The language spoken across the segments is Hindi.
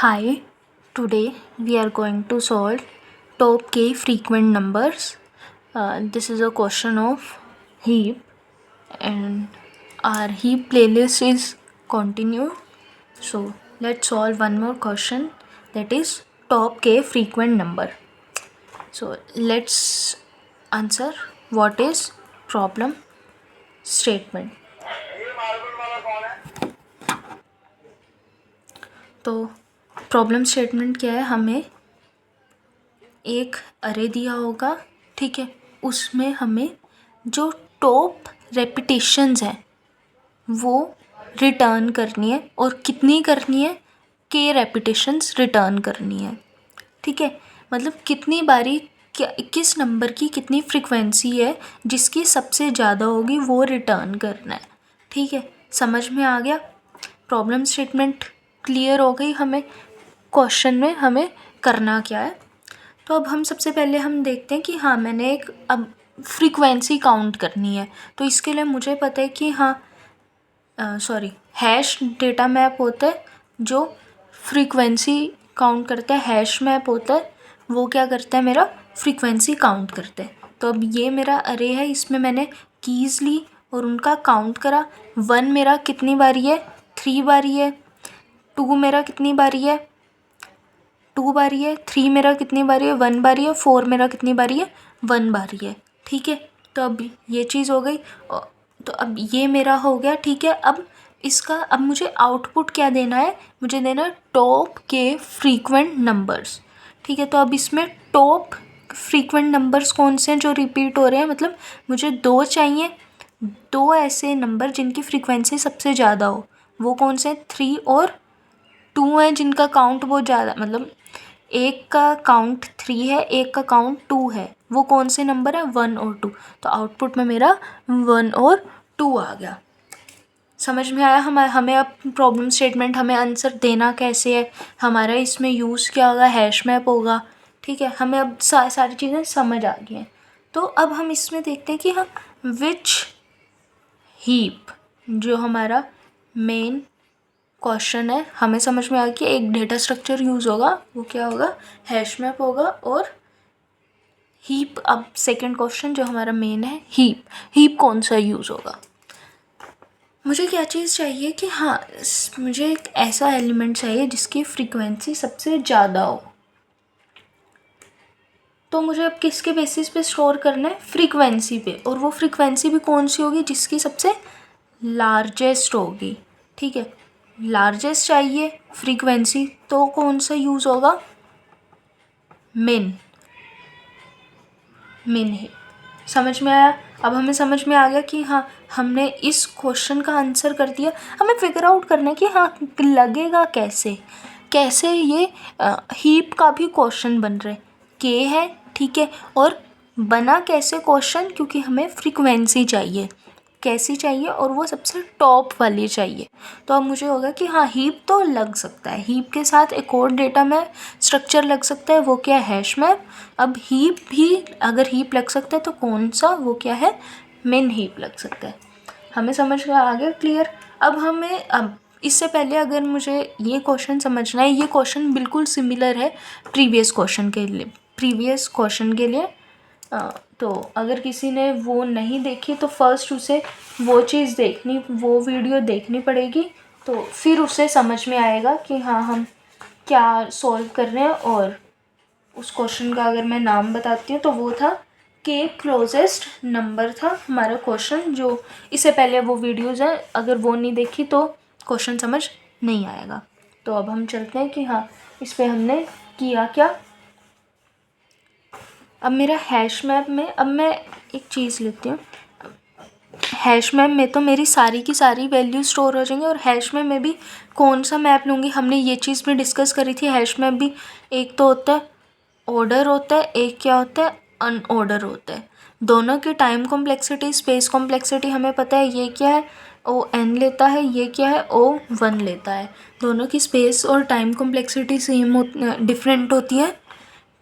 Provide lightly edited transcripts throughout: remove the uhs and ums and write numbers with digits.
Hi, today we are going to solve top k frequent numbers. This is a question of heap, and our heap playlist is continued. So let's solve one more question, that is top k frequent number. So let's answer what is problem statement. तो प्रॉब्लम स्टेटमेंट क्या है, हमें एक अरे दिया होगा, ठीक है, उसमें हमें जो टॉप रेपिटेशंस हैं वो रिटर्न करनी है, और कितनी करनी है, के रेपिटेशंस रिटर्न करनी है, ठीक है। मतलब कितनी बारी किस नंबर की कितनी फ्रीक्वेंसी है जिसकी सबसे ज़्यादा होगी वो रिटर्न करना है, ठीक है। समझ में आ गया, प्रॉब्लम स्टेटमेंट क्लियर हो गई, हमें क्वेश्चन में हमें करना क्या है। तो अब हम सबसे पहले हम देखते हैं कि हाँ, मैंने एक अब फ्रीक्वेंसी काउंट करनी है, तो इसके लिए मुझे पता है कि हाँ हैश डेटा मैप होता है जो फ्रीक्वेंसी काउंट करता है, हैश मैप होता है वो क्या करता है, मेरा फ्रीक्वेंसी काउंट करता है। तो अब ये मेरा अरे है, इसमें मैंने कीज़ ली और उनका काउंट करा। 1 मेरा कितनी बारी है, 3 बारी है। 2 मेरा कितनी बारी है, 2 बारी है। 3 मेरा कितनी बारी है, 1 बारी है। 4 मेरा कितनी बारी है, 1 बारी है, ठीक है। तो अब ये चीज़ हो गई, तो अब ये मेरा हो गया, ठीक है। अब इसका अब मुझे आउटपुट क्या देना है, मुझे देना है टॉप के फ्रीक्वेंट नंबर्स, ठीक है। तो अब इसमें टॉप फ्रीक्वेंट नंबर्स कौन से हैं जो रिपीट हो रहे हैं, मतलब मुझे 2 चाहिए, 2 ऐसे नंबर जिनकी फ्रीक्वेंसी सबसे ज़्यादा हो। वो कौन से, 3 और 2 हैं जिनका काउंट बहुत ज़्यादा, मतलब एक का काउंट 3 है, एक का काउंट 2 है। वो कौन से नंबर है, 1 और 2। तो आउटपुट में मेरा 1 और 2 आ गया। समझ में आया हमें अब प्रॉब्लम स्टेटमेंट हमें आंसर देना कैसे है, हमारा इसमें यूज़ क्या होगा, हैश मैप होगा, ठीक है। हमें अब सारी चीज़ें समझ आ गई हैं। तो अब हम इसमें देखते हैं कि हाँ, विच हीप, जो हमारा मेन क्वेश्चन है, हमें समझ में आ गया एक डेटा स्ट्रक्चर यूज़ होगा, वो क्या होगा, हैश मैप होगा और हीप। अब सेकंड क्वेश्चन जो हमारा मेन है, हीप कौन सा यूज़ होगा। मुझे क्या चीज़ चाहिए कि हाँ, मुझे एक ऐसा एलिमेंट चाहिए जिसकी फ्रीक्वेंसी सबसे ज़्यादा हो। तो मुझे अब किसके बेसिस पे स्टोर करना है, फ्रीक्वेंसी पे, और वो फ्रीक्वेंसी भी कौन सी होगी, जिसकी सबसे लार्जेस्ट होगी, ठीक है। लार्जेस्ट चाहिए फ्रीक्वेंसी, तो कौन सा यूज़ होगा, मिन है। समझ में आया। अब हमें समझ में आ गया कि हाँ, हमने इस क्वेश्चन का आंसर कर दिया। हमें फिगर आउट करना है कि हाँ, लगेगा कैसे ये हीप का भी क्वेश्चन बन रहा है, के है, ठीक है। और बना कैसे क्वेश्चन, क्योंकि हमें फ्रीक्वेंसी चाहिए, कैसी चाहिए, और वो सबसे टॉप वाली चाहिए। तो अब मुझे होगा कि हाँ, हीप तो लग सकता है, हीप के साथ एक और डेटा में स्ट्रक्चर लग सकता है, वो क्या है, हैश मैप। अब हीप भी अगर हीप लग सकता है तो कौन सा, वो क्या है, मिन हीप लग सकता है। हमें समझ में आ गया, क्लियर। अब इससे पहले अगर मुझे ये क्वेश्चन समझना है, ये क्वेश्चन बिल्कुल सिमिलर है प्रीवियस क्वेश्चन के लिए। तो अगर किसी ने वो नहीं देखी तो फर्स्ट उसे वो वीडियो देखनी पड़ेगी, तो फिर उसे समझ में आएगा कि हाँ, हम क्या सॉल्व कर रहे हैं। और उस क्वेश्चन का अगर मैं नाम बताती हूँ तो वो था के क्लोजेस्ट नंबर था हमारा क्वेश्चन। जो इससे पहले वो वीडियोज़ हैं, अगर वो नहीं देखी तो क्वेश्चन समझ नहीं आएगा। तो अब हम चलते हैं कि हाँ, इस पर हमने किया क्या। अब मेरा हैश मैप में, अब मैं एक चीज़ लेती हूँ, हैश मैप में तो मेरी सारी की सारी वैल्यू स्टोर हो जाएंगी। और हैश मैप में भी कौन सा मैप लूँगी, हमने ये चीज़ भी डिस्कस करी थी। हैश मैप भी एक तो होता है ऑर्डर होता है, एक क्या होता है, अनऑर्डर होता है। दोनों की टाइम कॉम्प्लेक्सिटी, स्पेस कॉम्प्लेक्सिटी हमें पता है, ये क्या है, O(n) लेता है, ये क्या है, O(1) लेता है। दोनों की स्पेस और टाइम कॉम्प्लेक्सिटी सेम डिफरेंट होती है,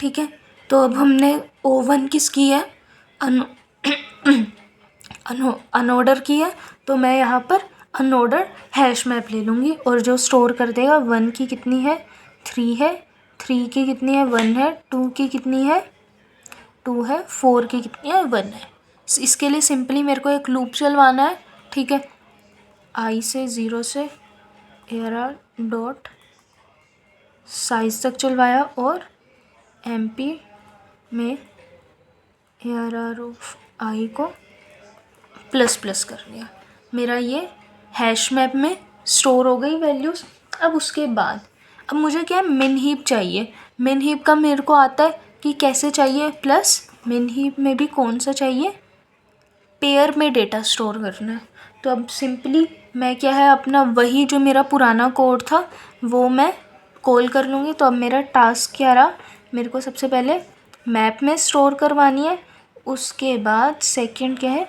ठीक है। तो अब हमने O(1) किसकी है, अनऑर्डर की है, तो मैं यहाँ पर अनऑर्डर हैश मैप ले लूँगी। और जो स्टोर कर देगा 1 की कितनी है, 3 है, 3 की कितनी है 1 है, 2 की कितनी है 2 है, 4 की कितनी है 1 है। इसके लिए सिंपली मेरे को एक लूप चलवाना है, ठीक है। आई से 0 से ARR डॉट साइज तक चलवाया और MP में ARR ऑफ आई को प्लस प्लस कर लिया। मेरा ये हैश मैप में स्टोर हो गई वैल्यूज़। अब उसके बाद अब मुझे क्या है मिन हीप चाहिए। मिन हीप का मेरे को आता है कि कैसे चाहिए, प्लस मिन हीप में भी कौन सा चाहिए, पेयर में डेटा स्टोर करना है। तो अब सिंपली मैं क्या है अपना वही जो मेरा पुराना कोड था वो मैं कॉल कर लूँगी। तो अब मेरा टास्क क्या रहा, मेरे को सबसे पहले मैप में स्टोर करवानी है, उसके बाद सेकंड क्या है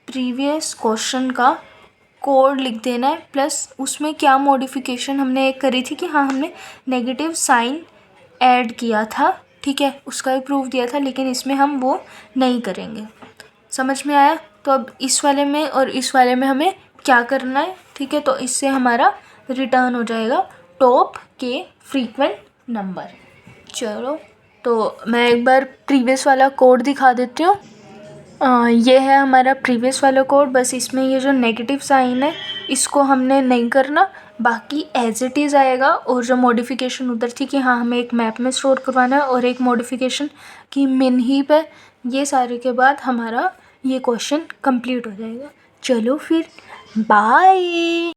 प्रीवियस क्वेश्चन का कोड लिख देना है, प्लस उसमें क्या मॉडिफिकेशन हमने एक करी थी कि हाँ हमने नेगेटिव साइन ऐड किया था, ठीक है, उसका भी प्रूफ दिया था, लेकिन इसमें हम वो नहीं करेंगे। समझ में आया। तो अब इस वाले में और इस वाले में हमें क्या करना है, ठीक है। तो इससे हमारा रिटर्न हो जाएगा टॉप के फ्रीक्वेंट नंबर। चलो तो मैं एक बार प्रीवियस वाला कोड दिखा देती हूँ। ये है हमारा प्रीवियस वाला कोड, बस इसमें ये जो नेगेटिव साइन है इसको हमने नहीं करना, बाकी एज इट इज़ आएगा। और जो मॉडिफिकेशन उधर थी कि हाँ हमें एक मैप में स्टोर करवाना है और एक मॉडिफिकेशन की मिन हीप है, ये सारे के बाद हमारा ये क्वेश्चन कंप्लीट हो जाएगा। चलो फिर बाय।